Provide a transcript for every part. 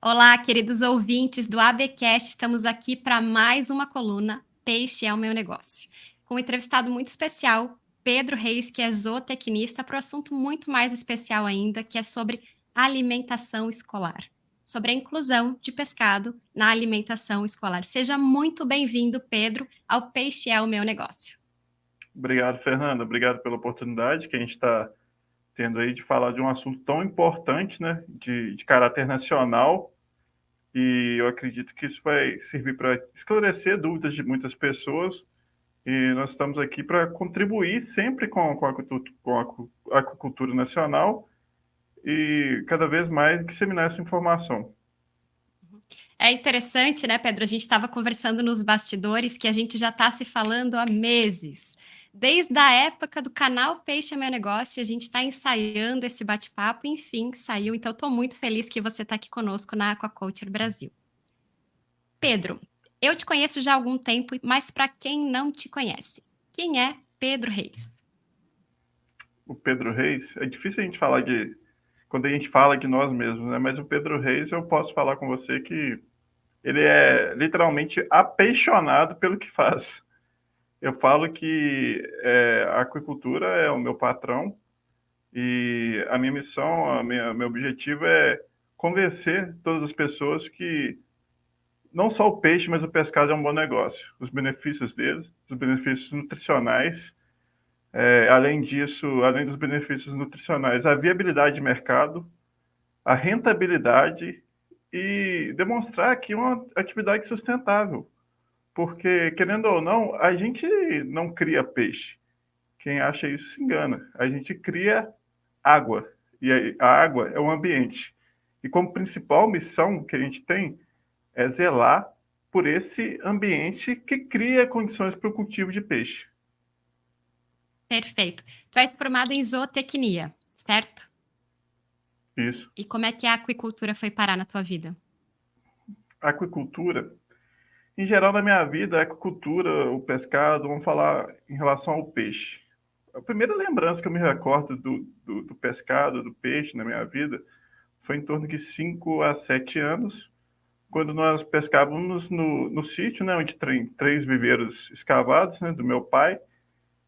Olá, queridos ouvintes do ABcast, estamos aqui para mais uma coluna Peixe é o meu negócio, com um entrevistado muito especial, Pedro Reis, que é zootecnista, para um assunto muito mais especial ainda, que é sobre alimentação escolar, sobre a inclusão de pescado na alimentação escolar. Seja muito bem-vindo, Pedro, ao Peixe é o meu negócio. Obrigado, Fernanda. Obrigado pela oportunidade que a gente está tendo aí de falar de um assunto tão importante, né, de caráter nacional. E eu acredito que isso vai servir para esclarecer dúvidas de muitas pessoas. E nós estamos aqui para contribuir sempre com a agricultura nacional e cada vez mais disseminar essa informação. É interessante, né, Pedro? A gente estava conversando nos bastidores que a gente já está se falando há meses. Desde a época do canal Peixe é Meu Negócio, a gente está ensaiando esse bate-papo, enfim, saiu. Então, estou muito feliz que você está aqui conosco na Aquaculture Brasil. Pedro, eu te conheço já há algum tempo, mas para quem não te conhece, quem é Pedro Reis? O Pedro Reis, é difícil a gente falar quando a gente fala de nós mesmos, né? Mas o Pedro Reis, eu posso falar com você que ele é literalmente apaixonado pelo que faz. Eu falo que a aquicultura é o meu patrão e a minha missão, meu objetivo é convencer todas as pessoas que não só o peixe, mas o pescado é um bom negócio. Os benefícios dele, os benefícios nutricionais, além disso, além dos benefícios nutricionais, a viabilidade de mercado, a rentabilidade e demonstrar que é uma atividade sustentável. Porque, querendo ou não, a gente não cria peixe. Quem acha isso se engana. A gente cria água. E a água é o ambiente. E como principal missão que a gente tem é zelar por esse ambiente que cria condições para o cultivo de peixe. Perfeito. Tu és formado em zootecnia, certo? Isso. E como é que a aquicultura foi parar na tua vida? A aquicultura, em geral, na minha vida, a aquicultura, o pescado, vamos falar em relação ao peixe. A primeira lembrança que eu me recordo do pescado, do peixe na minha vida, foi em torno de 5 a 7 anos, quando nós pescávamos no sítio, né, onde tem 3 viveiros escavados, né, do meu pai,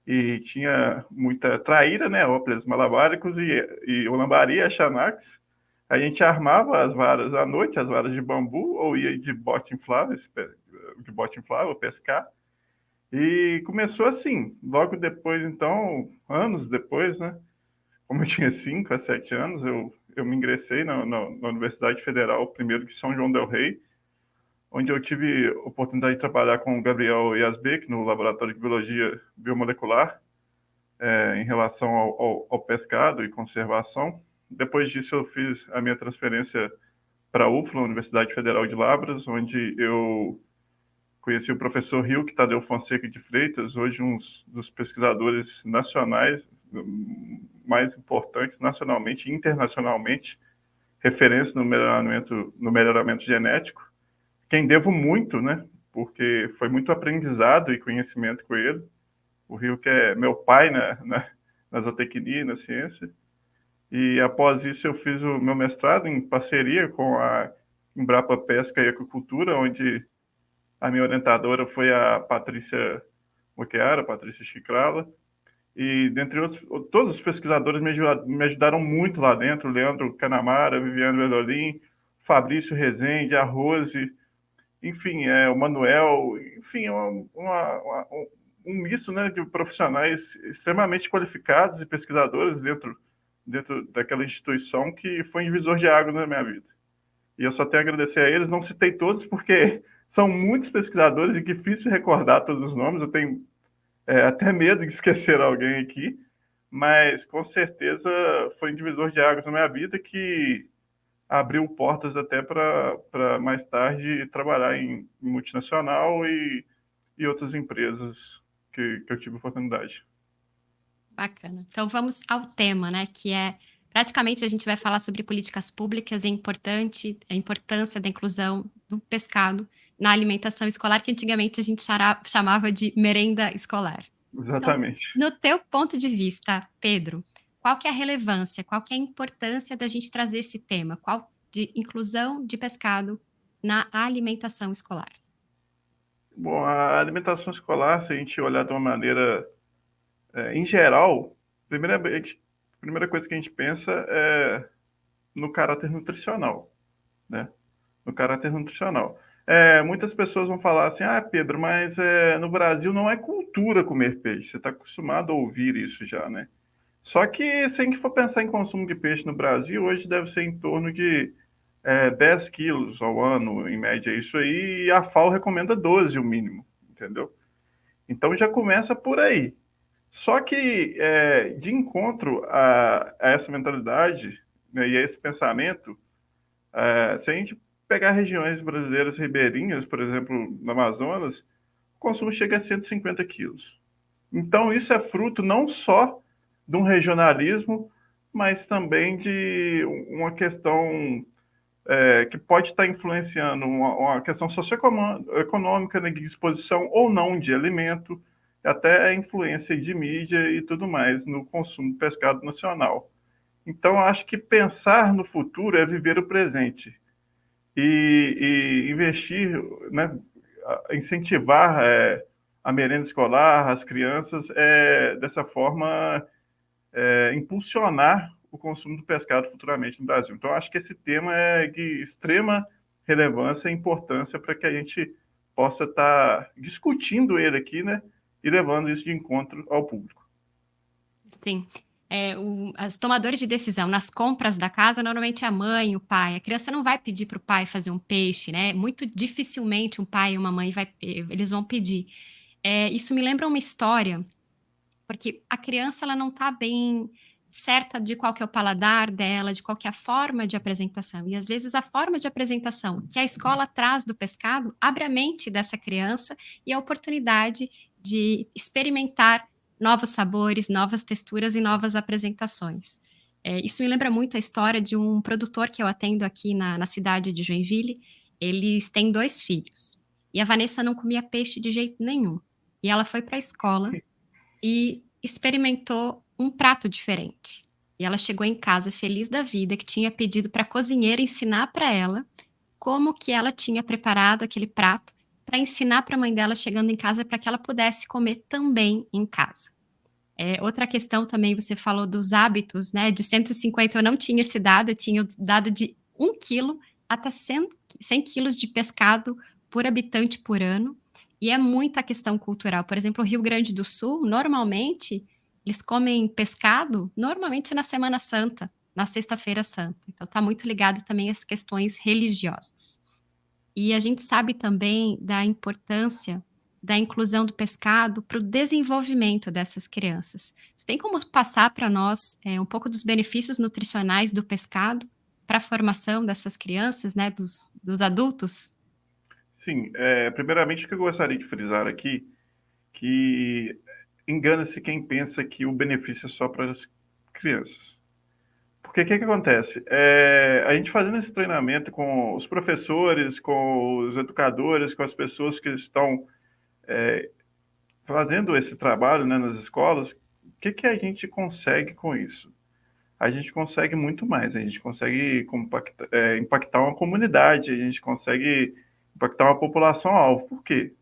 e tinha muita traíra, né, óperas malabáricos e o lambari, a chanax. A gente armava as varas à noite, as varas de bambu, ou ia de bote inflável pescar. E começou assim, logo depois, então, anos depois, né, como eu tinha 5 a 7 anos, eu me ingressei na Universidade Federal, primeiro de São João del Rei, onde eu tive a oportunidade de trabalhar com o Gabriel Yazbek no Laboratório de Biologia Biomolecular, em relação ao pescado e conservação. Depois disso, eu fiz a minha transferência para a UFLA, Universidade Federal de Lavras, onde eu conheci o professor Hilke Tadeu Fonseca de Freitas, hoje um dos pesquisadores nacionais mais importantes nacionalmente e internacionalmente, referência no melhoramento genético, quem devo muito, né? Porque foi muito aprendizado e conhecimento com ele. O Rio que é meu pai na zootecnia, na ciência. E após isso eu fiz o meu mestrado em parceria com a Embrapa Pesca e Aquicultura, onde a minha orientadora foi a Patrícia Moqueara, Patrícia Chicrala, e dentre outros, todos os pesquisadores me ajudaram muito lá dentro, Leandro Canamara, Viviane Verdolim, Fabrício Rezende, a Rose, enfim, o Manuel, enfim, um misto, né, de profissionais extremamente qualificados e pesquisadores dentro daquela instituição que foi um divisor de água na minha vida. E eu só tenho a agradecer a eles, não citei todos porque são muitos pesquisadores e difícil recordar todos os nomes, eu tenho até medo de esquecer alguém aqui, mas com certeza foi um divisor de águas na minha vida que abriu portas até para mais tarde trabalhar em multinacional e outras empresas que eu tive oportunidade. Bacana. Então vamos ao tema, né, que é praticamente a gente vai falar sobre políticas públicas e a importância da inclusão do pescado na alimentação escolar, que antigamente a gente chamava de merenda escolar. Então, Exatamente. no teu ponto de vista, Pedro, qual que é a relevância, qual que é a importância da gente trazer esse tema? de inclusão de pescado na alimentação escolar? Bom, a alimentação escolar, se a gente olhar de uma maneira, em geral, primeiramente, a primeira coisa que a gente pensa é no caráter nutricional, né? No caráter nutricional. Muitas pessoas vão falar assim, ah, Pedro, mas no Brasil não é cultura comer peixe. Você está acostumado a ouvir isso já, né? Só que se a gente for pensar em consumo de peixe no Brasil, hoje deve ser em torno de 10 quilos ao ano, em média, isso aí, e a FAO recomenda 12 o mínimo, entendeu? Então já começa por aí. Só que, de encontro a essa mentalidade, né, e a esse pensamento, se a gente pegar regiões brasileiras ribeirinhas, por exemplo, no Amazonas, o consumo chega a 150 quilos. Então, isso é fruto não só de um regionalismo, mas também de uma questão que pode estar influenciando uma questão socioeconômica, né, de exposição ou não de alimento, até a influência de mídia e tudo mais no consumo de pescado nacional. Então, acho que pensar no futuro é viver o presente e investir, né, incentivar a merenda escolar, as crianças, dessa forma, impulsionar o consumo do pescado futuramente no Brasil. Então, acho que esse tema é de extrema relevância e importância para que a gente possa estar discutindo ele aqui, né, e levando isso de encontro ao público. Sim. As tomadores de decisão nas compras da casa, normalmente é a mãe, o pai. A criança não vai pedir para o pai fazer um peixe, né? Muito dificilmente um pai e uma mãe eles vão pedir. Isso me lembra uma história, porque a criança ela não está bem certa de qual que é o paladar dela, de qual que é a forma de apresentação. E às vezes a forma de apresentação que a escola traz do pescado abre a mente dessa criança e a oportunidade de experimentar novos sabores, novas texturas e novas apresentações. Isso me lembra muito a história de um produtor que eu atendo aqui na cidade de Joinville. Eles têm 2 filhos. E a Vanessa não comia peixe de jeito nenhum. E ela foi para a escola e experimentou um prato diferente. E ela chegou em casa feliz da vida, que tinha pedido para a cozinheira ensinar para ela como que ela tinha preparado aquele prato, para ensinar para a mãe dela chegando em casa, para que ela pudesse comer também em casa. Outra questão também, você falou dos hábitos, né, de 150 eu não tinha esse dado, eu tinha o dado de 1 quilo até 100 quilos de pescado por habitante por ano, e é muita questão cultural. Por exemplo, o Rio Grande do Sul, normalmente, eles comem pescado, normalmente na Semana Santa, na Sexta-feira Santa. Então está muito ligado também às questões religiosas. E a gente sabe também da importância da inclusão do pescado para o desenvolvimento dessas crianças. Tu tem como passar para nós, um pouco dos benefícios nutricionais do pescado para a formação dessas crianças, né, dos adultos? Sim, primeiramente o que eu gostaria de frisar aqui, que engana-se quem pensa que o benefício é só para as crianças. Porque o que que acontece? A gente fazendo esse treinamento com os professores, com os educadores, com as pessoas que estão fazendo esse trabalho, né, nas escolas, o que que a gente consegue com isso? A gente consegue muito mais, a gente consegue impactar uma comunidade, a gente consegue impactar uma população-alvo. Por quê?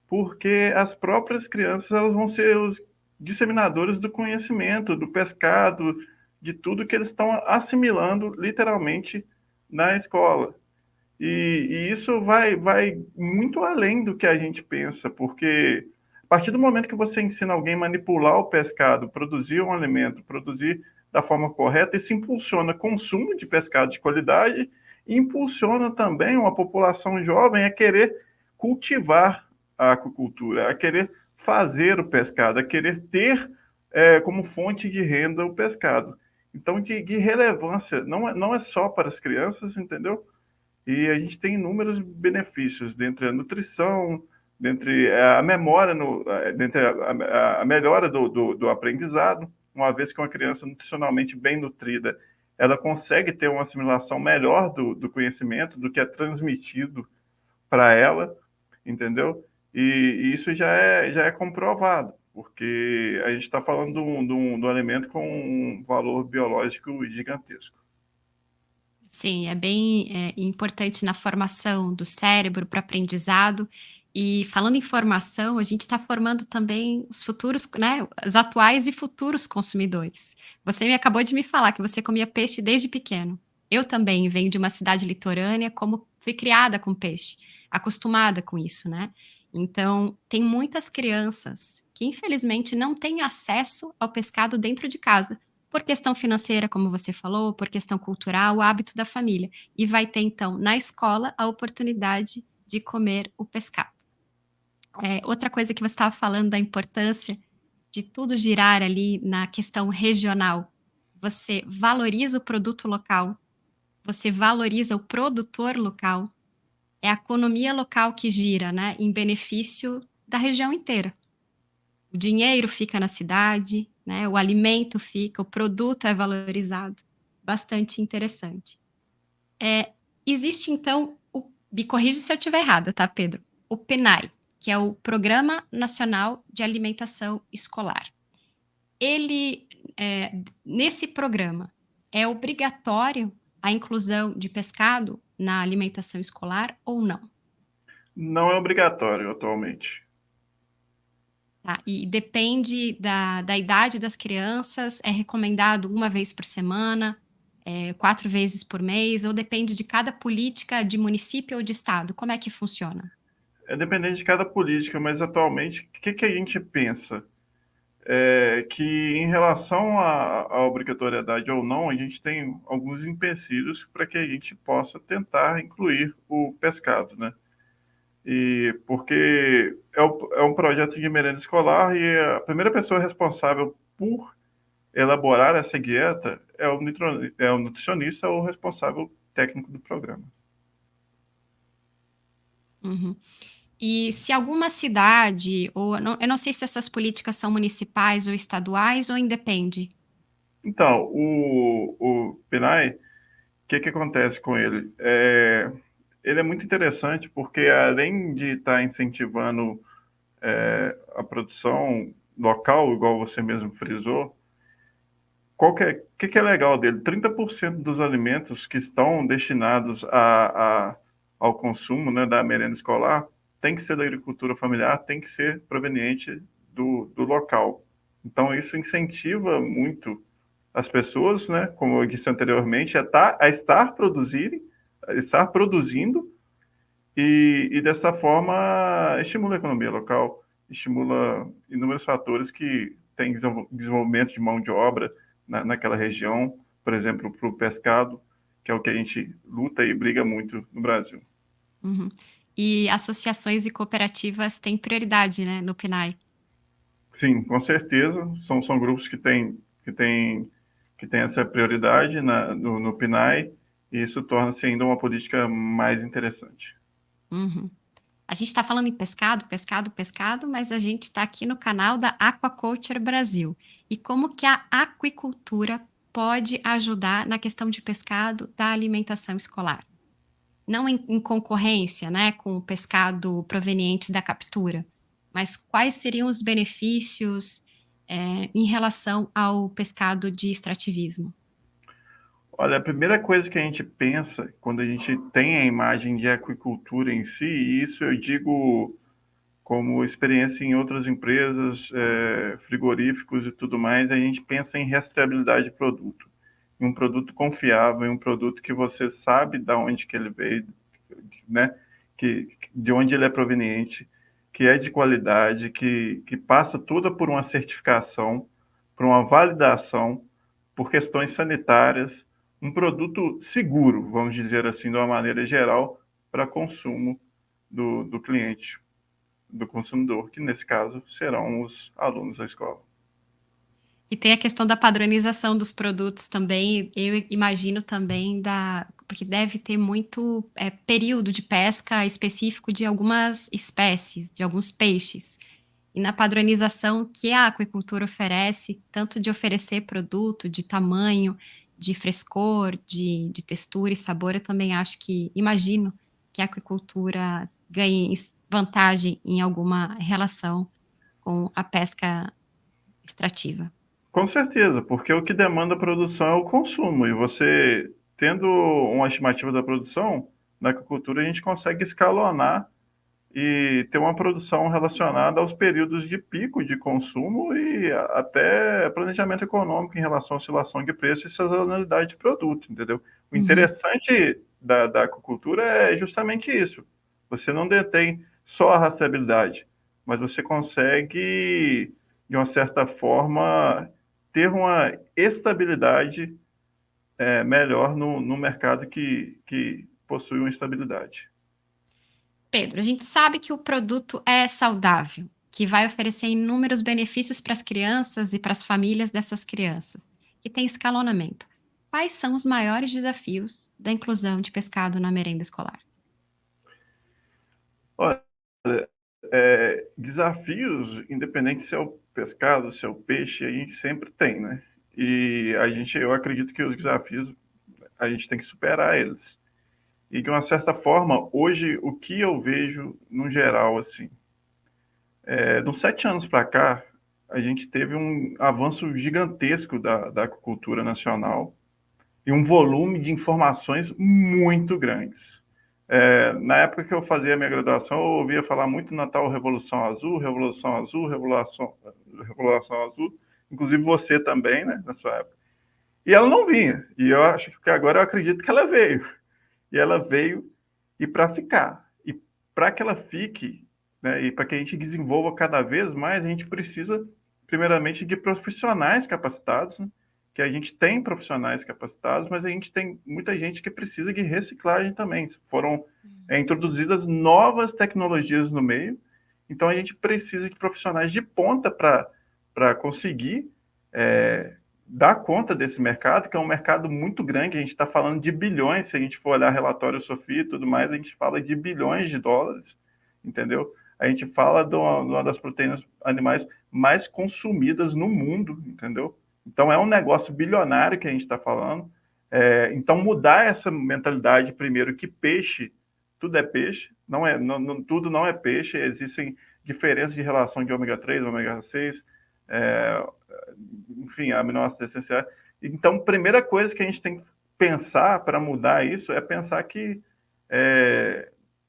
Porque as próprias crianças elas vão ser os disseminadores do conhecimento, do pescado, de tudo que eles estão assimilando literalmente na escola. E isso vai muito além do que a gente pensa, porque a partir do momento que você ensina alguém a manipular o pescado, produzir um alimento, produzir da forma correta, isso impulsiona consumo de pescado de qualidade e impulsiona também uma população jovem a querer cultivar a aquacultura, a querer fazer o pescado, a querer ter como fonte de renda o pescado. Então, de relevância, não é só para as crianças, entendeu? E a gente tem inúmeros benefícios, dentre a nutrição, dentre a memória, dentre a melhora do aprendizado, uma vez que uma criança nutricionalmente bem nutrida, ela consegue ter uma assimilação melhor do conhecimento, do que é transmitido para ela, entendeu? E isso já é comprovado, porque a gente está falando de um alimento com um valor biológico gigantesco. Sim, é bem, importante na formação do cérebro para aprendizado. E falando em formação, a gente está formando também os futuros, né, os atuais e futuros consumidores. Você me acabou de me falar que você comia peixe desde pequeno. Eu também venho de uma cidade litorânea, como fui criada com peixe, acostumada com isso, né. Então, tem muitas crianças que infelizmente não têm acesso ao pescado dentro de casa. Por questão financeira, como você falou, por questão cultural, o hábito da família. E vai ter, então, na escola, a oportunidade de comer o pescado. Outra coisa que você estava falando da importância de tudo girar ali na questão regional. Você valoriza o produto local, você valoriza o produtor local, é a economia local que gira, né, em benefício da região inteira. O dinheiro fica na cidade, né, o alimento fica, o produto é valorizado. Bastante interessante. Existe então me corrige se eu estiver errada, tá, Pedro? O PNAE, que é o Programa Nacional de Alimentação Escolar. Ele, nesse programa, é obrigatório a inclusão de pescado na alimentação escolar ou não? Não é obrigatório atualmente. Tá, e depende da idade das crianças, é recomendado uma vez por semana, 4 vezes por mês, ou depende de cada política de município ou de estado? Como é que funciona? É dependente de cada política, mas atualmente, o que, que a gente pensa? É que em relação à obrigatoriedade ou não, a gente tem alguns empecilhos para que a gente possa tentar incluir o pescado, né? E porque é um projeto de merenda escolar e a primeira pessoa responsável por elaborar essa dieta é o nutricionista ou o responsável técnico do programa. Uhum. E se alguma cidade ou eu não sei se essas políticas são municipais ou estaduais ou independe? Então, o PNAE, o que, que acontece com ele? Ele é muito interessante porque, além de estar incentivando a produção local, igual você mesmo frisou, que é legal dele? 30% dos alimentos que estão destinados ao consumo, né, da merenda escolar tem que ser da agricultura familiar, tem que ser proveniente do local. Então, isso incentiva muito as pessoas, né, como eu disse anteriormente, a estar produzindo e dessa forma estimula a economia local, estimula inúmeros fatores que têm desenvolvimento de mão de obra naquela região, por exemplo, para o pescado, que é o que a gente luta e briga muito no Brasil. Uhum. E associações e cooperativas têm prioridade, né, no PNAE? Sim, com certeza, são grupos que têm essa prioridade no PNAE e isso torna-se ainda uma política mais interessante. Uhum. A gente está falando em pescado, pescado, pescado, mas a gente está aqui no canal da Aquaculture Brasil. E como que a aquicultura pode ajudar na questão de pescado da alimentação escolar? Não em concorrência, né, com o pescado proveniente da captura, mas quais seriam os benefícios, em relação ao pescado de extrativismo? Olha, a primeira coisa que a gente pensa quando a gente tem a imagem de aquicultura em si, e isso eu digo como experiência em outras empresas, frigoríficos e tudo mais, a gente pensa em rastreabilidade de produto, em um produto confiável, em um produto que você sabe de onde que ele veio, né? De onde ele é proveniente, que é de qualidade, que passa toda por uma certificação, por uma validação, por questões sanitárias, um produto seguro, vamos dizer assim, de uma maneira geral, para consumo do cliente, do consumidor, que nesse caso serão os alunos da escola. E tem a questão da padronização dos produtos também, eu imagino também da porque deve ter muito, período de pesca específico de algumas espécies, de alguns peixes. E na padronização que a aquicultura oferece, tanto de oferecer produto, de tamanho, de frescor, de textura e sabor, eu também acho que imagino que a aquicultura ganhe vantagem em alguma relação com a pesca extrativa. Com certeza, porque o que demanda a produção é o consumo, e você tendo uma estimativa da produção, na aquicultura a gente consegue escalonar e ter uma produção relacionada aos períodos de pico de consumo e até planejamento econômico em relação à oscilação de preço e sazonalidade de produto, entendeu? O Uhum. interessante da aquicultura é justamente isso. Você não detém só a rastreabilidade, mas você consegue, de uma certa forma, ter uma estabilidade melhor no mercado que possui uma estabilidade. Pedro, a gente sabe que o produto é saudável, que vai oferecer inúmeros benefícios para as crianças e para as famílias dessas crianças, que tem escalonamento. Quais são os maiores desafios da inclusão de pescado na merenda escolar? Olha, desafios, independente se é o pescado, se é o peixe, a gente sempre tem, né? E eu acredito que os desafios a gente tem que superar eles. E de uma certa forma, hoje o que eu vejo no geral, assim, dos 7 anos para cá, a gente teve um avanço gigantesco da aquicultura nacional e um volume de informações muito grandes. Na época que eu fazia a minha graduação, eu ouvia falar muito na tal Revolução Azul, Revolução Azul, Revolução Azul, inclusive você também, né, na sua época. E ela não vinha. E eu acho que agora eu acredito que ela veio. E ela veio e para ficar. E para que ela fique, né, e para que a gente desenvolva cada vez mais, a gente precisa, primeiramente, de profissionais capacitados, né? Que a gente tem profissionais capacitados, mas a gente tem muita gente que precisa de reciclagem também. Foram introduzidas novas tecnologias no meio, então a gente precisa de profissionais de ponta para conseguir dar conta desse mercado, que é um mercado muito grande. A gente está falando de bilhões, se a gente for olhar relatório Sofia e tudo mais, a gente fala de bilhões de dólares, entendeu? A gente fala de uma das proteínas animais mais consumidas no mundo, entendeu? Então é um negócio bilionário que a gente está falando. Então mudar essa mentalidade primeiro que peixe, tudo é peixe, tudo não é peixe, existem diferenças de relação de ômega 3, ômega 6, é, enfim, aminoácidos essenciais. Então, a primeira coisa que a gente tem que pensar para mudar isso é pensar que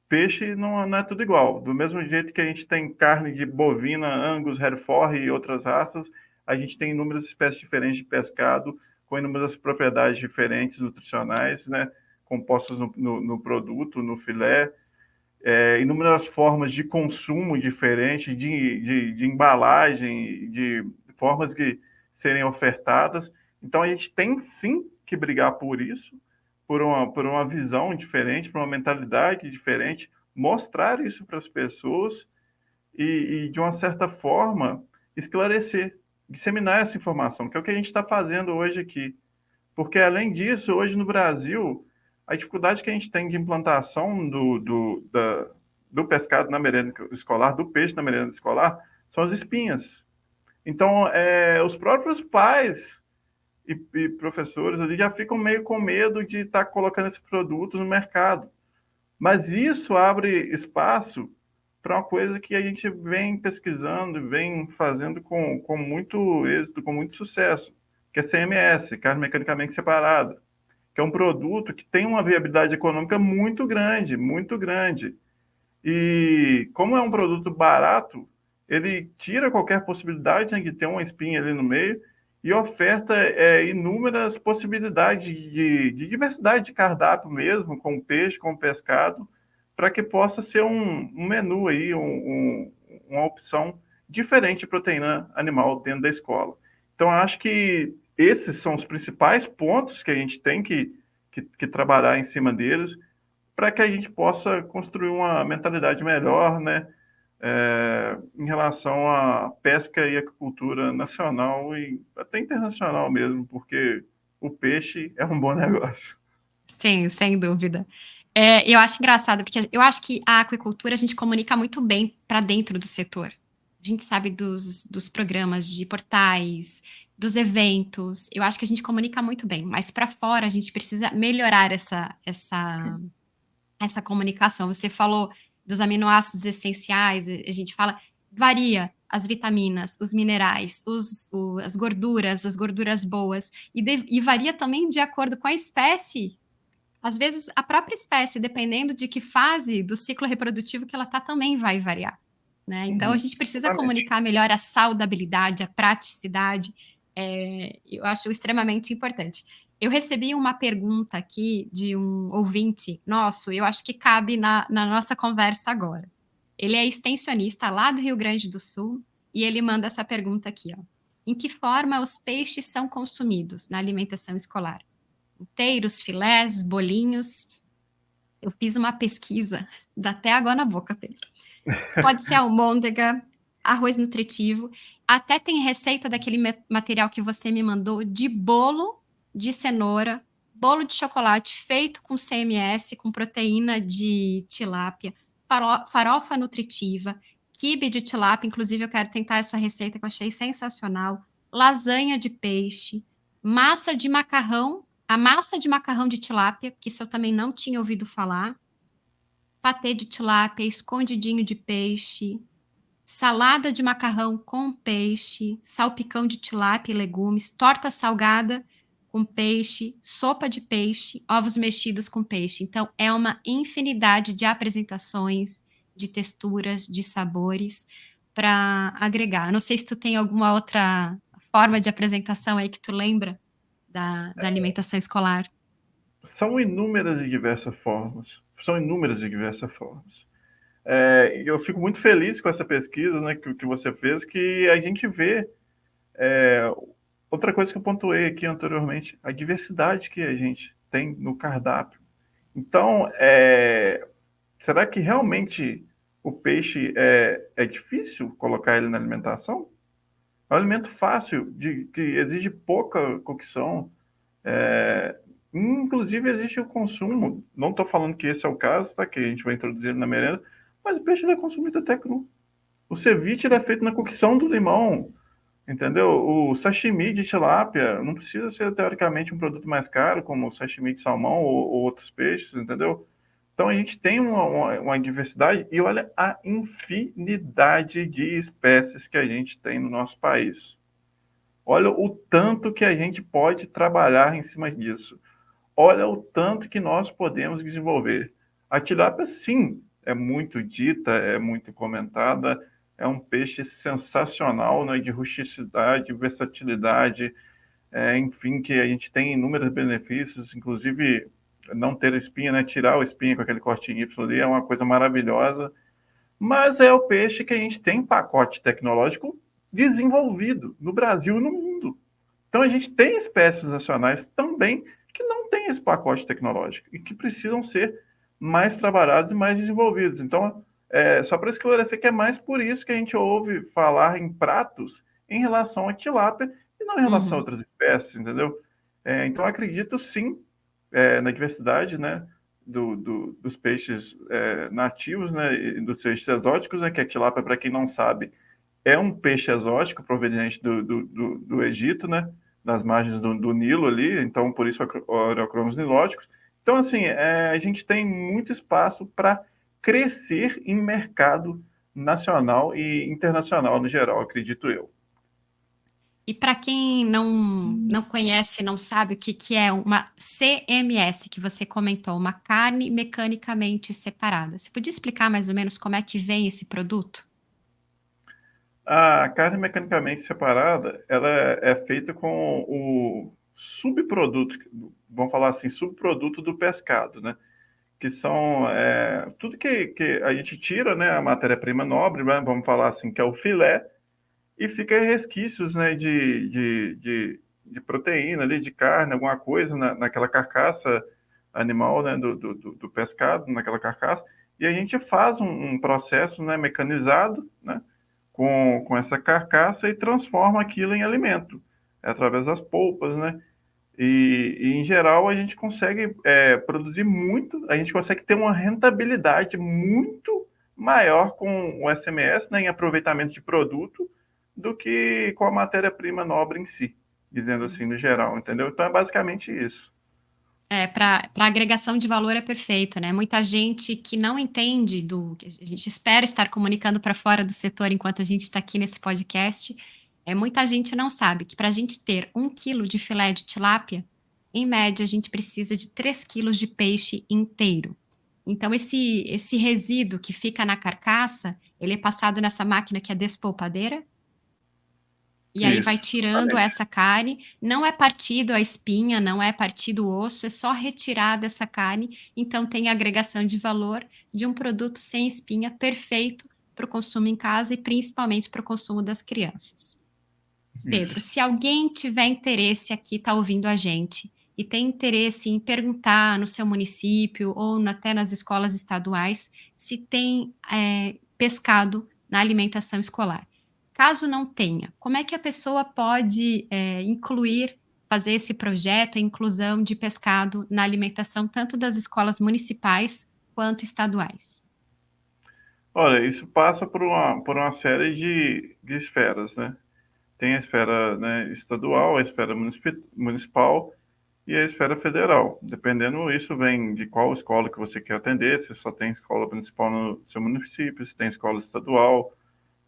peixe não é tudo igual. Do mesmo jeito que a gente tem carne de bovina, Angus, Hereford e outras raças, a gente tem inúmeras espécies diferentes de pescado, com inúmeras propriedades diferentes nutricionais, né, compostas no produto, no filé, inúmeras formas de consumo diferentes, de embalagem, de formas de serem ofertadas. Então, a gente tem sim que brigar por isso, por uma visão diferente, por uma mentalidade diferente, mostrar isso para as pessoas de uma certa forma, esclarecer, disseminar essa informação, que é o que a gente está fazendo hoje aqui. Porque, além disso, hoje no Brasil, a dificuldade que a gente tem de implantação do pescado na merenda escolar, do peixe na merenda escolar, são as espinhas. Então, os próprios pais e professores ali já ficam meio com medo de estar colocando esse produto no mercado. Mas isso abre espaço para uma coisa que a gente vem pesquisando, vem fazendo com muito êxito, com muito sucesso, que é CMS, carne mecanicamente separada, que é um produto que tem uma viabilidade econômica muito grande, muito grande. E como é um produto barato, ele tira qualquer possibilidade, né, de ter uma espinha ali no meio e oferta inúmeras possibilidades de diversidade de cardápio mesmo, com peixe, com pescado, para que possa ser um menu aí, uma opção diferente de proteína animal dentro da escola. Então, acho que esses são os principais pontos que a gente tem que trabalhar em cima deles, para que a gente possa construir uma mentalidade melhor, né, em relação à pesca e aquicultura nacional e até internacional mesmo, porque o peixe é um bom negócio. Sim, sem dúvida. Eu acho engraçado, porque eu acho que a aquicultura a gente comunica muito bem para dentro do setor. A gente sabe dos programas de portais, dos eventos, eu acho que a gente comunica muito bem, mas para fora a gente precisa melhorar essa comunicação. Você falou dos aminoácidos essenciais, a gente fala, varia as vitaminas, os minerais, as gorduras boas, e varia também de acordo com a espécie Às vezes, a própria espécie, dependendo de que fase do ciclo reprodutivo que ela está, também vai variar, né? Então, a Uhum, gente precisa exatamente. comunicar melhor a saudabilidade, a praticidade, eu acho extremamente importante. Eu recebi uma pergunta aqui de um ouvinte nosso, e eu acho que cabe na nossa conversa agora. Ele é extensionista lá do Rio Grande do Sul, e ele manda essa pergunta aqui, ó: em que forma os peixes são consumidos na alimentação escolar? Inteiros, filés, bolinhos? Eu fiz uma pesquisa, dá até água na boca, Pedro. Pode ser almôndega, arroz nutritivo, até tem receita daquele material que você me mandou de bolo de cenoura, bolo de chocolate feito com CMS, com proteína de tilápia, farofa nutritiva, quibe de tilápia, inclusive eu quero tentar essa receita que eu achei sensacional, lasanha de peixe, massa de macarrão, a massa de macarrão de tilápia, que isso eu também não tinha ouvido falar, patê de tilápia, escondidinho de peixe, salada de macarrão com peixe, salpicão de tilápia e legumes, torta salgada com peixe, sopa de peixe, ovos mexidos com peixe. Então, é uma infinidade de apresentações, de texturas, de sabores para agregar. Eu não sei se tu tem alguma outra forma de apresentação aí que tu lembra da alimentação escolar. São inúmeras e diversas formas. São inúmeras e diversas formas. Eu fico muito feliz com essa pesquisa, né, que você fez, que a gente vê. Outra coisa que eu pontuei aqui anteriormente, a diversidade que a gente tem no cardápio. Então, será que realmente o peixe é difícil colocar ele na alimentação? É um alimento fácil, que exige pouca cocção. Inclusive, existe o consumo. Não estou falando que esse é o caso, tá? Que a gente vai introduzir na merenda, mas o peixe ele é consumido até cru. O ceviche ele é feito na cocção do limão, entendeu? O sashimi de tilápia não precisa ser, teoricamente, um produto mais caro, como o sashimi de salmão ou outros peixes, entendeu? Então, a gente tem uma diversidade e olha a infinidade de espécies que a gente tem no nosso país. Olha o tanto que a gente pode trabalhar em cima disso. Olha o tanto que nós podemos desenvolver. A tilápia, sim, é muito dita, é muito comentada, é um peixe sensacional, né, de rusticidade, versatilidade, enfim, que a gente tem inúmeros benefícios, inclusive não ter espinha, né, tirar o espinha com aquele cortinho Y ali é uma coisa maravilhosa, mas é o peixe que a gente tem pacote tecnológico desenvolvido no Brasil e no mundo. Então a gente tem espécies nacionais também que não têm esse pacote tecnológico e que precisam ser mais trabalhados e mais desenvolvidos. Então, só para esclarecer que é mais por isso que a gente ouve falar em pratos em relação à tilápia e não em relação a Uhum. outras espécies, entendeu? Então, acredito sim na diversidade, né, dos peixes nativos, né, e dos peixes exóticos, né, que a tilápia, para quem não sabe, é um peixe exótico proveniente do Egito, né? Das margens do Nilo ali, então por isso Oreocromos nilóticos. Então, assim, a gente tem muito espaço para crescer em mercado nacional e internacional no geral, acredito eu. E para quem não conhece, não sabe o que que é uma CMS, que você comentou, uma carne mecanicamente separada. Você podia explicar mais ou menos como é que vem esse produto? A carne mecanicamente separada, ela é feita com o subproduto, vamos falar assim, subproduto do pescado, né? Que são tudo que a gente tira, né, a matéria-prima nobre, né, vamos falar assim, que é o filé, e fica resquícios, né, de proteína ali, de carne, alguma coisa naquela carcaça animal, né, do pescado, naquela carcaça, e a gente faz um processo, né, mecanizado, né, com essa carcaça e transforma aquilo em alimento, através das polpas, né, em geral, a gente consegue produzir muito, a gente consegue ter uma rentabilidade muito maior com o SMS, né, em aproveitamento de produto, do que com a matéria-prima nobre em si, dizendo assim, no geral, entendeu? Então, é basicamente isso. É, para agregação de valor é perfeito, né? Muita gente que não entende do que a gente espera estar comunicando para fora do setor enquanto a gente está aqui nesse podcast, muita gente não sabe que para a gente ter 1 quilo de filé de tilápia, em média, a gente precisa de 3 quilos de peixe inteiro. Então esse resíduo que fica na carcaça, ele é passado nessa máquina que é despolpadeira, e aí vai Isso, tirando exatamente. essa carne, não é partido a espinha, não é partido o osso, é só retirada essa carne, então tem agregação de valor de um produto sem espinha perfeito para o consumo em casa e principalmente para o consumo das crianças. Pedro, Isso. se alguém tiver interesse aqui, está ouvindo a gente, e tem interesse em perguntar no seu município ou até nas escolas estaduais se tem pescado na alimentação escolar. Caso não tenha, como é que a pessoa pode incluir, fazer esse projeto, a inclusão de pescado na alimentação tanto das escolas municipais quanto estaduais? Olha, isso passa por uma série de esferas, né? Tem a esfera, né, estadual, a esfera municipal e a esfera federal. Dependendo, isso vem de qual escola que você quer atender, se só tem escola municipal no seu município, se tem escola estadual,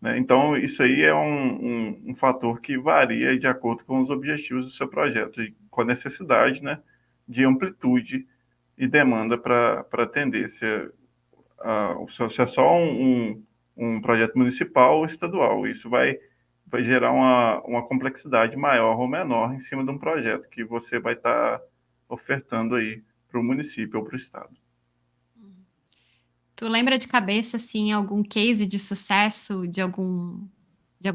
né? Então, isso aí é um fator que varia de acordo com os objetivos do seu projeto e com a necessidade, né, de amplitude e demanda para atender, se é só um projeto municipal ou estadual. Isso vai gerar uma complexidade maior ou menor em cima de um projeto que você vai estar ofertando aí para o município ou para o estado. Tu lembra de cabeça, assim, algum case de sucesso de alguma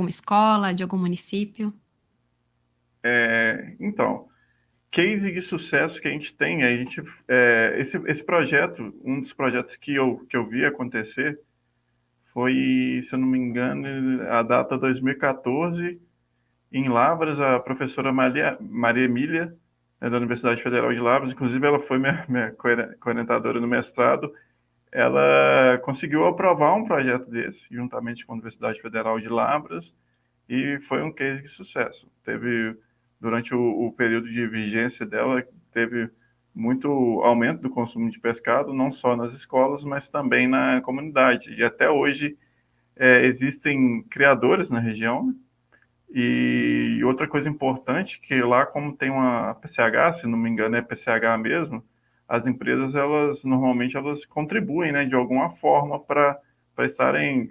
escola, de algum município? Então, case de sucesso que a gente tem, esse projeto, um dos projetos que eu vi acontecer foi, se eu não me engano, a data 2014, em Lavras, a professora Maria Emília, da Universidade Federal de Lavras, inclusive ela foi minha orientadora no mestrado, ela conseguiu aprovar um projeto desse, juntamente com a Universidade Federal de Lavras, e foi um case de sucesso. Durante o período de vigência dela, teve muito aumento do consumo de pescado, não só nas escolas, mas também na comunidade. E até hoje existem criadores na região, né? E outra coisa importante, que lá como tem uma PCH, se não me engano é PCH mesmo, as empresas, normalmente elas contribuem, né, de alguma forma para estarem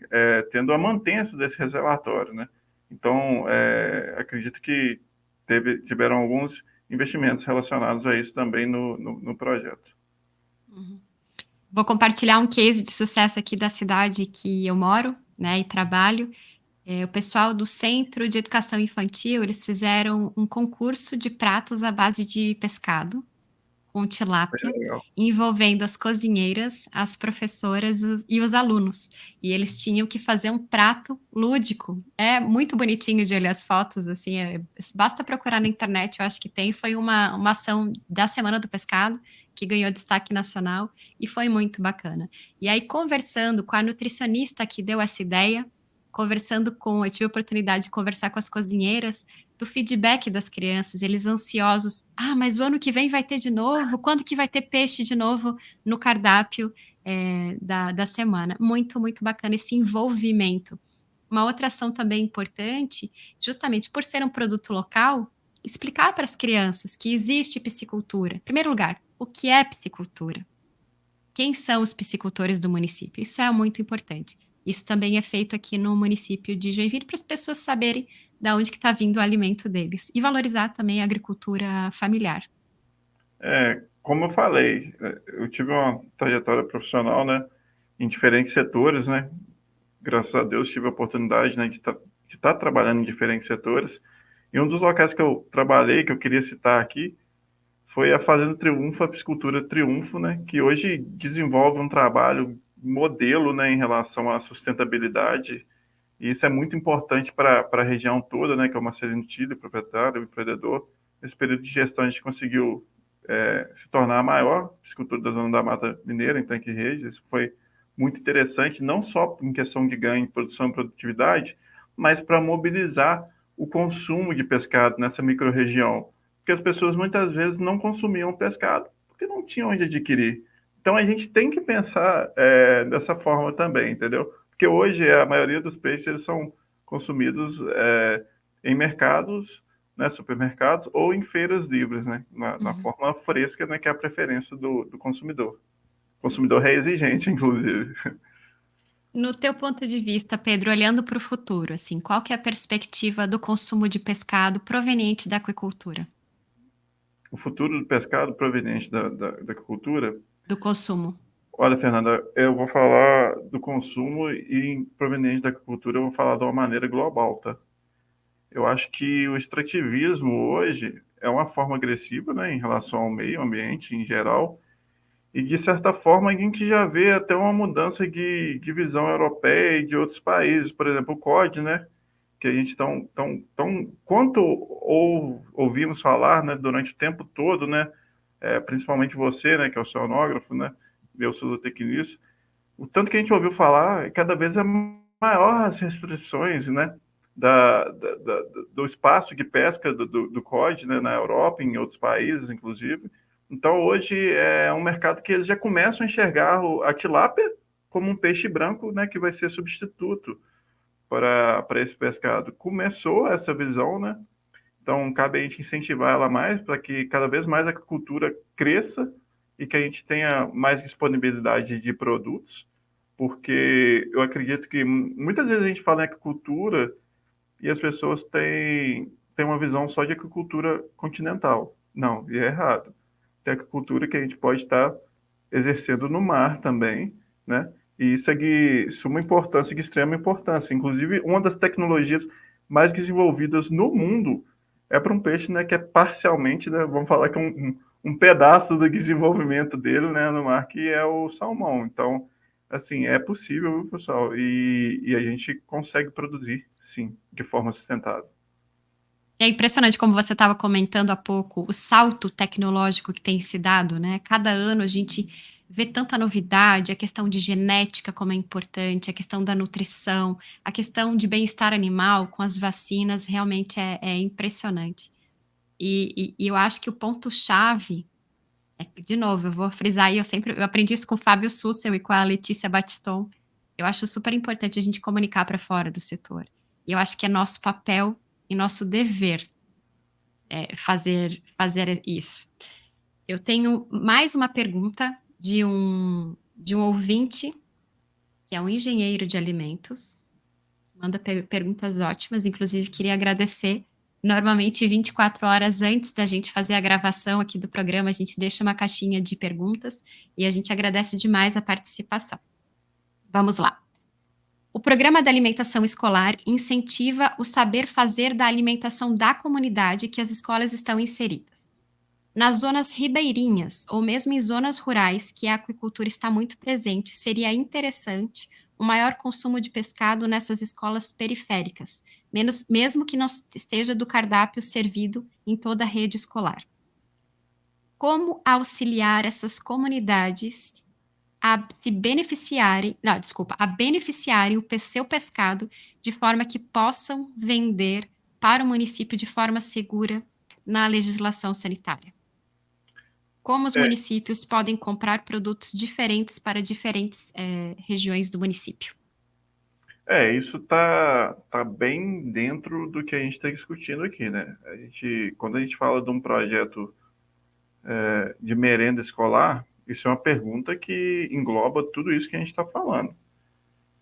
tendo a mantença desse reservatório, né? Então, acredito que tiveram alguns investimentos relacionados a isso também no projeto. Uhum. Vou compartilhar um case de sucesso aqui da cidade que eu moro, né, e trabalho. O pessoal do Centro de Educação Infantil, eles fizeram um concurso de pratos à base de pescado, com tilápia, Legal. envolvendo as cozinheiras, as professoras e os alunos. E eles tinham que fazer um prato lúdico. É muito bonitinho de olhar as fotos, assim, basta procurar na internet, eu acho que tem. Foi uma ação da Semana do Pescado, que ganhou destaque nacional, e foi muito bacana. E aí, conversando com a nutricionista que deu essa ideia, eu tive a oportunidade de conversar com as cozinheiras, do feedback das crianças, eles ansiosos. Ah, mas o ano que vem vai ter de novo? Quando que vai ter peixe de novo no cardápio da semana? Muito, muito bacana esse envolvimento. Uma outra ação também importante, justamente por ser um produto local, explicar para as crianças que existe piscicultura. Em primeiro lugar, o que é piscicultura? Quem são os piscicultores do município? Isso é muito importante. Isso também é feito aqui no município de Joinville para as pessoas saberem da onde que está vindo o alimento deles e valorizar também a agricultura familiar. Como eu falei, eu tive uma trajetória profissional, né, em diferentes setores, né? Graças a Deus tive a oportunidade, né, de estar trabalhando em diferentes setores. E um dos locais que eu trabalhei, que eu queria citar aqui, foi a Fazenda Triunfo, a Piscicultura Triunfo, né, que hoje desenvolve um trabalho modelo, né, em relação à sustentabilidade. E isso é muito importante para a região toda, né, que é o Marcelino Tille, proprietário, empreendedor. Nesse período de gestão, a gente conseguiu se tornar a maior piscicultura da Zona da Mata Mineira, em Tanque Reis. Isso foi muito interessante, não só em questão de ganho em produção e produtividade, mas para mobilizar o consumo de pescado nessa microrregião, porque as pessoas muitas vezes não consumiam pescado porque não tinham onde adquirir. Então a gente tem que pensar dessa forma também, entendeu? Porque hoje a maioria dos peixes eles são consumidos em mercados né, supermercados, ou em feiras livres, né, na Uhum. forma fresca, né, que é a preferência do consumidor. O consumidor é exigente, inclusive. No teu ponto de vista, Pedro, olhando para o futuro, assim, qual que é a perspectiva do consumo de pescado proveniente da aquicultura? O futuro do pescado proveniente da agricultura. Do consumo. Olha, Fernanda, eu vou falar do consumo e proveniente da agricultura, eu vou falar de uma maneira global, tá? Eu acho que o extrativismo hoje é uma forma agressiva, né, em relação ao meio ambiente em geral, e de certa forma a gente já vê até uma mudança de visão europeia e de outros países, por exemplo, o COD, né, que a gente quanto ouvimos falar, né, durante o tempo todo, né, principalmente você, né, que é o oceanógrafo, né, eu sou do tecnista, o tanto que a gente ouviu falar, cada vez é maior as restrições, né, do espaço de pesca do COD, né, na Europa, em outros países, inclusive. Então, hoje é um mercado que eles já começam a enxergar a tilápia como um peixe branco, né, que vai ser substituto para esse pescado. Começou essa visão, né? Então, cabe a gente incentivar ela mais para que cada vez mais a agricultura cresça e que a gente tenha mais disponibilidade de produtos, porque eu acredito que muitas vezes a gente fala em agricultura e as pessoas têm uma visão só de agricultura continental. Não, e é errado. Tem agricultura que a gente pode estar exercendo no mar também, né? E isso é de suma importância, de extrema importância. Inclusive, uma das tecnologias mais desenvolvidas no mundo é para um peixe, né, que é parcialmente, né, vamos falar que é um pedaço do desenvolvimento dele, né, no mar, que é o salmão. Então, assim, é possível, viu, pessoal, e a gente consegue produzir, sim, de forma sustentável. É impressionante como você estava comentando há pouco, o salto tecnológico que tem se dado, né, cada ano a gente vê tanta novidade, a questão de genética como é importante, a questão da nutrição, a questão de bem-estar animal com as vacinas, realmente é impressionante. E eu acho que o ponto chave é que, de novo, eu vou frisar e eu aprendi isso com o Fábio Sussel e com a Letícia Battiston, eu acho super importante a gente comunicar para fora do setor. E eu acho que é nosso papel e nosso dever, fazer isso. Eu tenho mais uma pergunta de um ouvinte, que é um engenheiro de alimentos, manda perguntas ótimas, inclusive queria agradecer. Normalmente 24 horas antes da gente fazer a gravação aqui do programa, a gente deixa uma caixinha de perguntas e a gente agradece demais a participação. Vamos lá. O Programa da Alimentação Escolar incentiva o saber fazer da alimentação da comunidade que as escolas estão inseridas. Nas zonas ribeirinhas ou mesmo em zonas rurais que a aquicultura está muito presente, seria interessante o maior consumo de pescado nessas escolas periféricas, mesmo que não esteja do cardápio servido em toda a rede escolar. Como auxiliar essas comunidades a se beneficiarem, não, desculpa, a beneficiarem o seu pescado de forma que possam vender para o município de forma segura na legislação sanitária? Como os É, municípios podem comprar produtos diferentes para diferentes, regiões do município? isso tá bem dentro do que a gente está discutindo aqui, né? Quando a gente fala de um projeto de merenda escolar, isso é uma pergunta que engloba tudo isso que a gente está falando,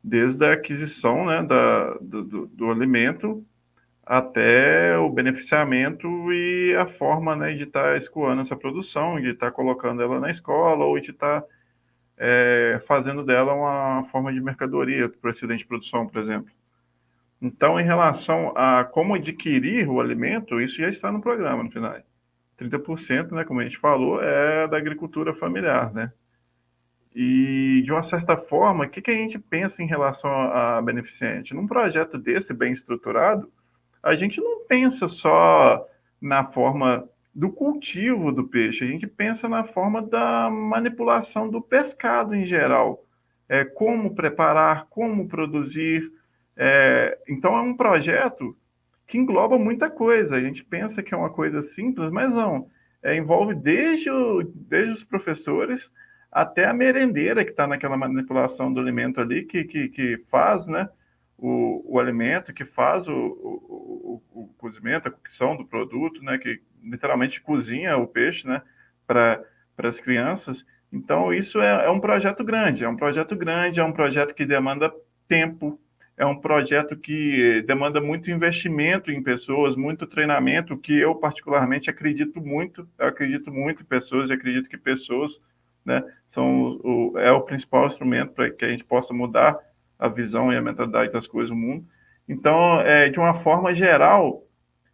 desde a aquisição, né, do alimento até o beneficiamento e a forma, né, de estar escoando essa produção, de estar colocando ela na escola ou de estar fazendo dela uma forma de mercadoria para o excedente de produção, por exemplo. Então, em relação a como adquirir o alimento, isso já está no programa, no final. 30%, né, como a gente falou, é da agricultura familiar, né? E, de uma certa forma, o que a gente pensa em relação a beneficente? Num projeto desse, bem estruturado, a gente não pensa só na forma do cultivo do peixe, a gente pensa na forma da manipulação do pescado em geral. Como preparar, como produzir. Então, é um projeto que engloba muita coisa. A gente pensa que é uma coisa simples, mas não. Envolve desde os professores até a merendeira que está naquela manipulação do alimento ali, que faz, né, o alimento, que faz o cozimento, a cocção do produto, né, que literalmente cozinha o peixe, né, para as crianças. Então, isso é um projeto grande, é um projeto que demanda tempo, é um projeto que demanda muito investimento em pessoas, muito treinamento, que eu particularmente acredito muito. Eu acredito muito em pessoas e acredito que pessoas, né, é o principal instrumento para que a gente possa mudar a visão e a mentalidade das coisas no mundo. Então, de uma forma geral,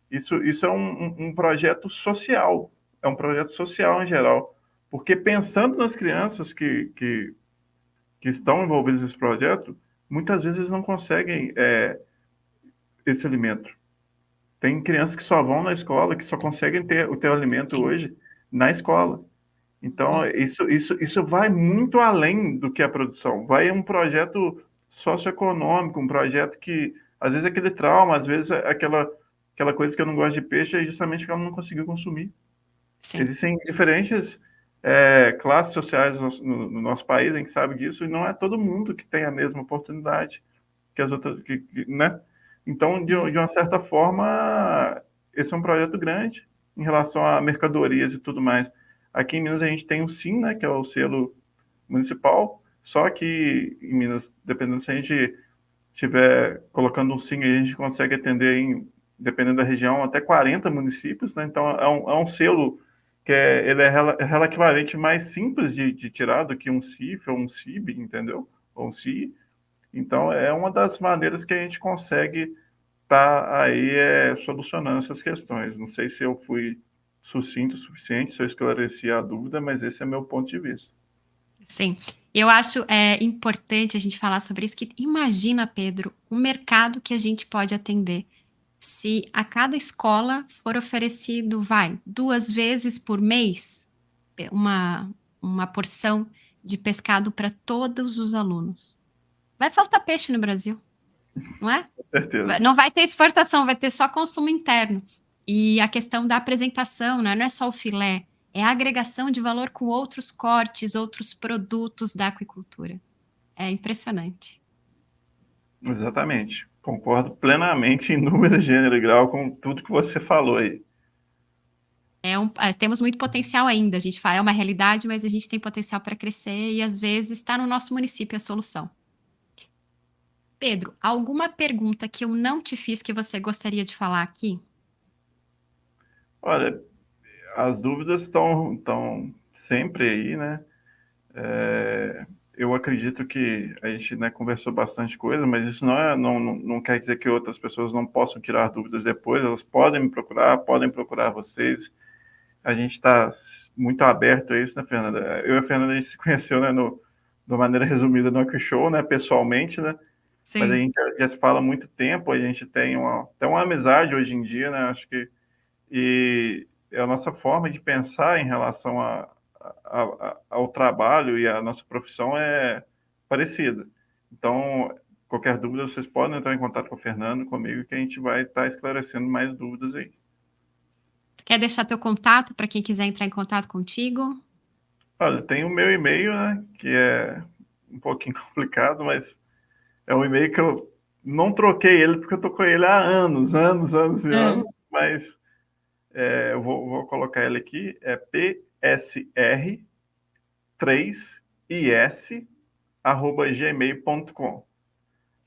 isso é um projeto social, é um projeto social em geral, porque pensando nas crianças que estão envolvidas nesse projeto, muitas vezes não conseguem esse alimento. Tem crianças que só vão na escola, que só conseguem ter o teu alimento Sim. hoje na escola. Então, isso vai muito além do que a produção. Vai um projeto socioeconômico, um projeto que, às vezes, aquele trauma, às vezes, aquela coisa que eu não gosto de peixe é justamente que ela não conseguiu consumir. Sim. Existem diferentes classes sociais no nosso país, a gente sabe disso, e não é todo mundo que tem a mesma oportunidade que as outras, né? Então, de uma certa forma, esse é um projeto grande em relação a mercadorias e tudo mais. Aqui em Minas a gente tem o SIM, né, que é o selo municipal, só que em Minas, dependendo se a gente estiver colocando um SIM, a gente consegue atender dependendo da região, até 40 municípios, né? Então é um selo que ele é relativamente mais simples de tirar do que um CIF ou um CIB, entendeu? Ou um CI. Então é uma das maneiras que a gente consegue estar aí solucionando essas questões. Não sei se eu fui sucinto o suficiente, se eu esclareci a dúvida, mas esse é meu ponto de vista. Sim. Eu acho, importante a gente falar sobre isso, que imagina, Pedro, o mercado que a gente pode atender se a cada escola for oferecido, 2 vezes por mês, uma porção de pescado para todos os alunos. Vai faltar peixe no Brasil, não é? Com certeza. Não vai ter exportação, vai ter só consumo interno. E a questão da apresentação, né, não é só o filé, é a agregação de valor com outros cortes, outros produtos da aquicultura. É impressionante. Exatamente. Concordo plenamente em número, gênero e grau com tudo que você falou aí. Temos muito potencial ainda, a gente fala, é uma realidade, mas a gente tem potencial para crescer e às vezes está no nosso município a solução. Pedro, alguma pergunta que eu não te fiz que você gostaria de falar aqui? Olha, as dúvidas estão sempre aí, né? Eu acredito que a gente, né, conversou bastante coisa, mas isso não quer dizer que outras pessoas não possam tirar dúvidas depois. Elas podem me procurar, podem procurar vocês. A gente está muito aberto a isso, né, Fernanda? Eu e a Fernanda, a gente se conheceu, né, de uma maneira resumida no Aquishow, né, pessoalmente, né? Mas a Sim. gente já se fala há muito tempo, a gente tem até uma amizade hoje em dia, né? Acho que e a nossa forma de pensar em relação ao trabalho e à nossa profissão é parecida. Então, qualquer dúvida, vocês podem entrar em contato com o Fernando, comigo, que a gente vai estar esclarecendo mais dúvidas aí. Tu quer deixar teu contato para quem quiser entrar em contato contigo? Olha, tem o meu e-mail, né, que é um pouquinho complicado, mas é um e-mail que eu não troquei ele, porque eu tô com ele há anos, anos, anos e Hã. anos, mas eu vou colocar ele aqui, é psr3is@gmail.com.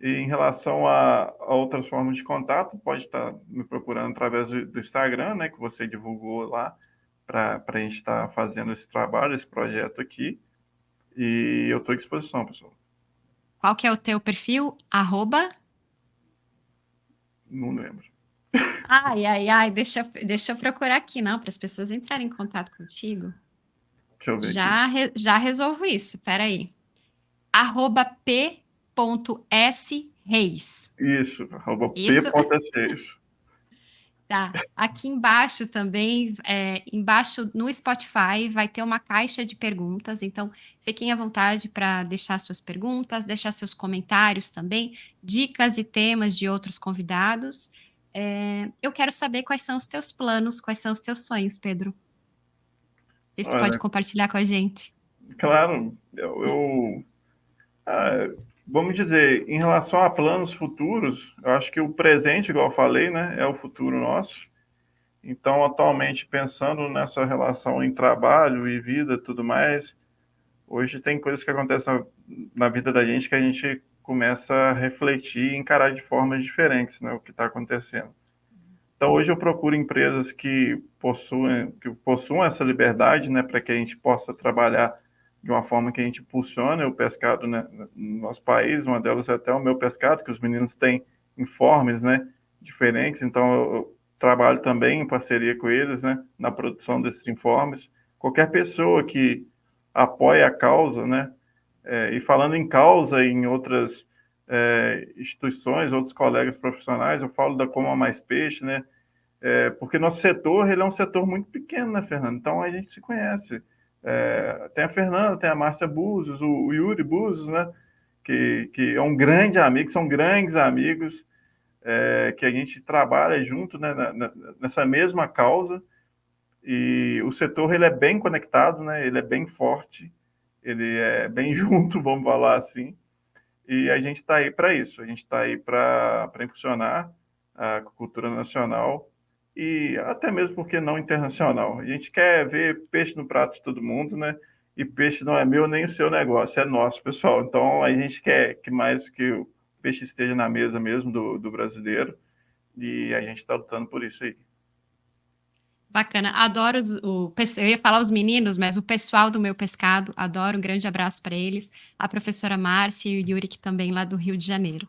E em relação a outras formas de contato, pode estar me procurando através do Instagram, né, que você divulgou lá, para a gente estar fazendo esse trabalho, esse projeto aqui. E eu estou à disposição, pessoal. Qual que é o teu perfil? Arroba? Não lembro. Ai, ai, ai, deixa eu procurar aqui, não, para as pessoas entrarem em contato contigo. Deixa eu ver aqui. Já resolvo isso, espera aí. Arroba p.sreis. Isso, arroba Isso? p.6. Tá. Aqui embaixo também, embaixo no Spotify vai ter uma caixa de perguntas, então fiquem à vontade para deixar suas perguntas, deixar seus comentários também, dicas e temas de outros convidados. Eu quero saber quais são os teus planos, quais são os teus sonhos, Pedro. Não sei se tu pode Olha, compartilhar com a gente. claro, eu vamos dizer, em relação a planos futuros, eu acho que o presente, igual eu falei, né, é o futuro nosso. Então, atualmente, pensando nessa relação em trabalho e vida, tudo mais, hoje tem coisas que acontecem na vida da gente que a gente começa a refletir e encarar de formas diferentes, né, o que está acontecendo. Então, hoje eu procuro empresas que possuam essa liberdade, né, para que a gente possa trabalhar de uma forma que a gente impulsione o pescado, né, no nosso país. Uma delas é até o meu pescado, que os meninos têm informes, né, diferentes. Então, eu trabalho também em parceria com eles, né, na produção desses informes. Qualquer pessoa que apoia a causa, né, e falando em causa em outras instituições, outros colegas profissionais, eu falo da Coma Mais Peixe, né, porque nosso setor ele é um setor muito pequeno, né, Fernando? Então a gente se conhece. Tem a Fernanda, tem a Márcia Búzios, o Yuri Búzios, né? Que é um grande amigo, são grandes amigos, que a gente trabalha junto, né, nessa mesma causa. E o setor ele é bem conectado, né? Ele é bem forte, ele é bem junto, vamos falar assim. E a gente está aí para isso, a gente está aí para impulsionar a cultura nacional e até mesmo, porque não internacional. A gente quer ver peixe no prato de todo mundo, né? E peixe não é meu nem o seu negócio, é nosso, pessoal. Então a gente quer que mais que o peixe esteja na mesa mesmo do brasileiro e a gente está lutando por isso aí. Bacana, adoro eu ia falar os meninos, mas o pessoal do meu pescado, adoro, um grande abraço para eles, a professora Márcia e o Yuri, que também lá do Rio de Janeiro.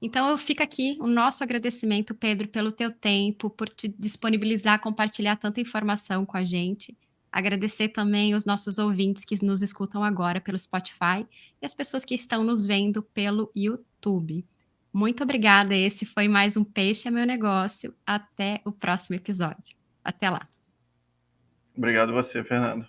Então, eu fico aqui o nosso agradecimento, Pedro, pelo teu tempo, por te disponibilizar, compartilhar tanta informação com a gente. Agradecer também os nossos ouvintes que nos escutam agora pelo Spotify e as pessoas que estão nos vendo pelo YouTube. Muito obrigada. Esse foi mais um Peixe é Meu Negócio. Até o próximo episódio. Até lá. Obrigado a você, Fernando.